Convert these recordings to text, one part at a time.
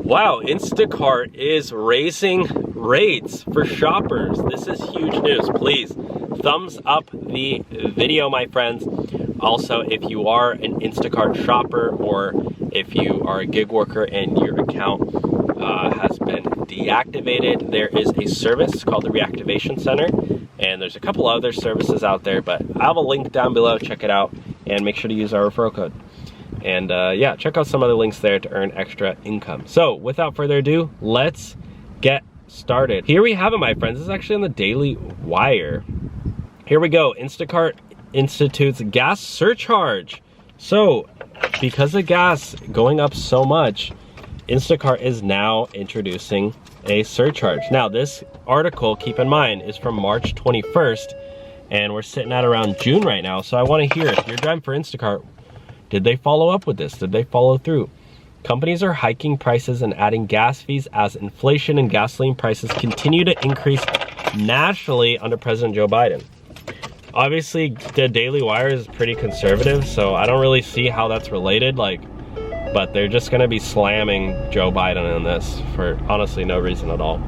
Wow, Instacart is raising rates for shoppers. This is huge news. Please thumbs up the video, my friends. Also, if you are an Instacart shopper or if you are a gig worker and your account has been deactivated, there is a service called the Reactivation Center, and there's a couple other services out there, but I have a link down below. Check it out and make sure to use our referral code. And yeah, check out some other links there to earn extra income. So without further ado, let's get started. Here we have it, my friends. This is actually on the Daily Wire. Here we go. Instacart institutes gas surcharge. So because of gas going up so much, Instacart is now introducing a surcharge. Now this article, keep in mind, is from March 21st, and we're sitting at around June right now. So I want to hear, if you're driving for Instacart, did they follow up with this? Did they follow through? Companies are hiking prices and adding gas fees as inflation and gasoline prices continue to increase nationally under President Joe Biden. Obviously, the Daily Wire is pretty conservative, so I don't really see how that's related, but they're just gonna be slamming Joe Biden in this for honestly no reason at all.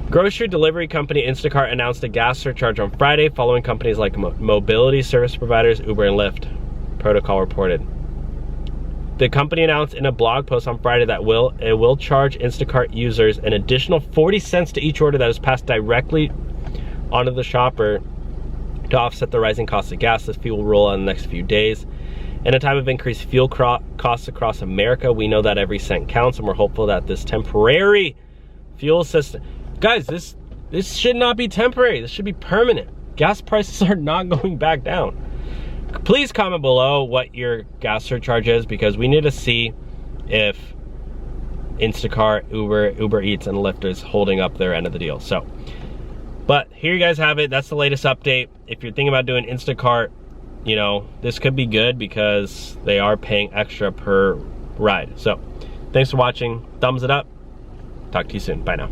Grocery delivery company Instacart announced a gas surcharge on Friday following companies like mobility service providers Uber and Lyft. Protocol reported. The company announced in a blog post on Friday that it will charge Instacart users an additional 40 cents to each order that is passed directly onto the shopper to offset the rising cost of gas. This fee will roll out in the next few days. In a time of increased fuel costs across America, we know that every cent counts, and we're hopeful that this temporary fuel system... Guys, this should not be temporary. This should be permanent. Gas prices are not going back down. Please comment below what your gas surcharge is, because we need to see if Instacart, Uber Eats, and Lyft is holding up their end of the deal. So, but here you guys have it. That's the latest update. If you're thinking about doing Instacart, you know, this could be good because they are paying extra per ride. So, thanks for watching. Thumbs it up. Talk to you soon. Bye now.